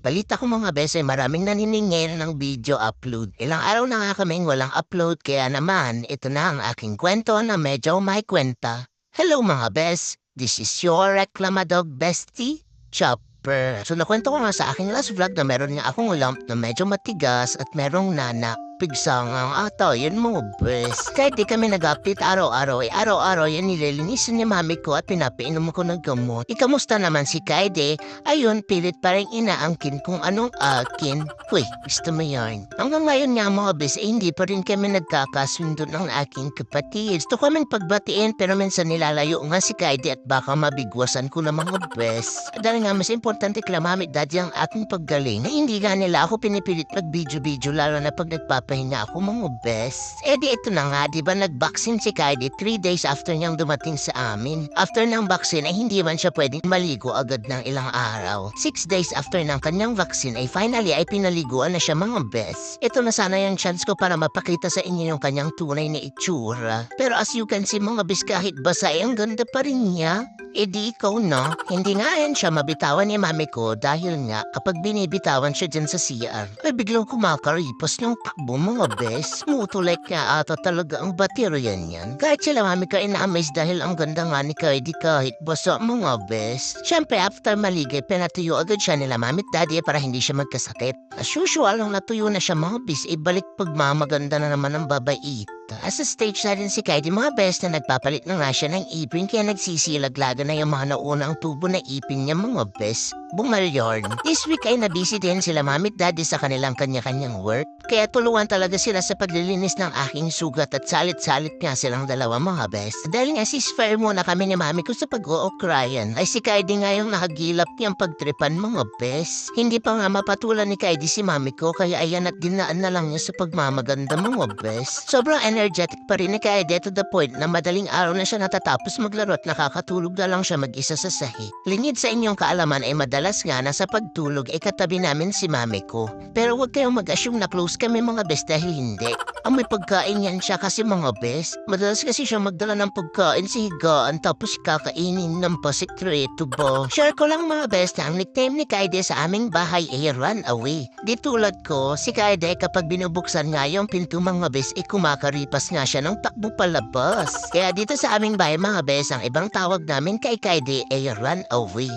Balita ko mga bes ay maraming naniningil ng video upload. Ilang araw na nga kaming walang upload kaya naman ito na ang aking kwento na medyo may kwenta. Hello mga bes, this is your Reclamadog bestie, Chopper. So nakwento ko nga sa aking last vlog na meron nga akong lump na medyo matigas at merong nana. Pigsang ang ato, yun mo, bes. Kahit di kami nag-update araw-araw, araw-araw yan nililinisan ni mami ko at pinapainom ko ng gamot. Ikamusta naman si Kaide? Ayun, pilit pa rin inaangkin kung anong akin. Uy, gusto mo yarn. Hanggang ngayon nga mga bes, hindi pa rin kami nagkakasundo ng aking kapatid. Gusto kaming pagbatiin pero minsan nilalayo nga si Kaide at baka mabigwasan ko na mga bes. Dahil nga mas importante kila mami at daddy ang aking paggaling na hindi nga nila ako pinipilit mag-video-video lalo na pag nagpapahinga ako mga bes. Eh di ito na nga, di ba nag-vaccine si Kaide 3 days after niyang dumating sa amin. After ng vaccine ay hindi man siya pwedeng maligo agad ng ilang araw. 6 days after ng kanyang vaccine ay finally ay pinaliguan na siya mga bes. Ito na sana yung chance ko para mapakita sa inyo yung kanyang tunay na itsura. Pero as you can see mga bes kahit basa ay ang ganda pa rin niya. E di ikaw no? Hindi nga yan siya mabitawan ni mami ko dahil nga kapag binibitawan siya dyan sa CR ay biglang kumakaripos yung takbo mga bes. Smooth-like nga ata talaga ang bateryan yan. Kahit sila mami ko ina-amaze dahil ang ganda nga ni Kaide kahit basa mga bes. Siyempre after maligay pinatuyo agad siya nila mami at daddy para hindi siya magkasakit. As usual ang natuyo na siya mga bes ibalik pagmamaganda na naman ang babait. As a stage na rin si Kaide mga bes na nagpapalit na nga siya ng ipin kaya nagsisilaglaga na yung mga naunang tubo na ipin niya mga bes. Bungalyorn. This week ay nabisi din sila mami at daddy sa kanilang kanya-kanyang work. Kaya tulungan talaga sila sa paglilinis ng aking sugat at salit-salit nga silang dalawa mga bes. Dahil nga ceasefire muna kami ni mami ko sa pag-o-okrayan ay si Kaide nga yung nakagilap niyang pagtripan mga bes. Hindi pa nga mapatulan ni Kaide si mami ko kaya ayan at dinaan na lang niya sa pagmamaganda mga bes. Sobrang energetic pa rin ni Kaide to the point na madaling araw na siya natatapos maglaro at nakakatulog na lang siya mag-isa sa sahig. Lingid sa inyong kaalaman ay madalas nga na sa pagtulog ay katabi namin si mami ko. Pero huwag kayong mag-assume na close kami mga bes dahil hindi. Ang may pagkain yan siya kasi mga bes. Madalas kasi siya magdala ng pagkain sa higaan tapos kakainin ng pasikreto ba. Share ko lang mga bes na ang nickname ni Kaide sa aming bahay ay Runaway. Di tulad ko, si Kaide kapag binubuksan nga yung pinto mga bes ay kumakaripas nga siya ng takbo palabas. Kaya dito sa aming bahay mga bes, ang ibang tawag namin kay Kaide ay Runaway.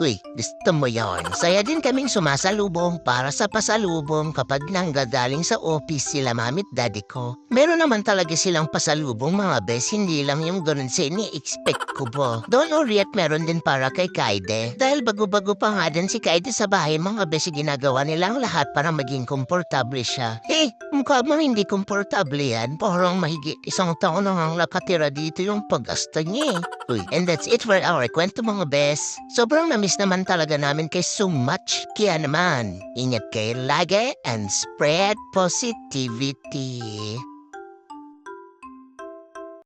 Uy, gusto mo yarn? Saya din kaming sumasalubong para sa pasalubong kapag nanggagaling sa office sila mami at daddy ko. Meron naman talaga silang pasalubong mga bes, hindi lang yung ganun sa ini-expect ko ba. Don't worry at meron din para kay Kaide. Dahil bago-bago pa nga din si Kaide sa bahay mga bes, ginagawa nilang lahat para maging komportable siya. Mukha mo hindi komportable yan. Parang mahigit 1 taon na nga nakatira dito yung pag-asta niya. Uy, and that's it for our kwento mga bes. Sobrang miss naman talaga namin kay so much. Kaya naman, ingat kayo lagi and spread positivity.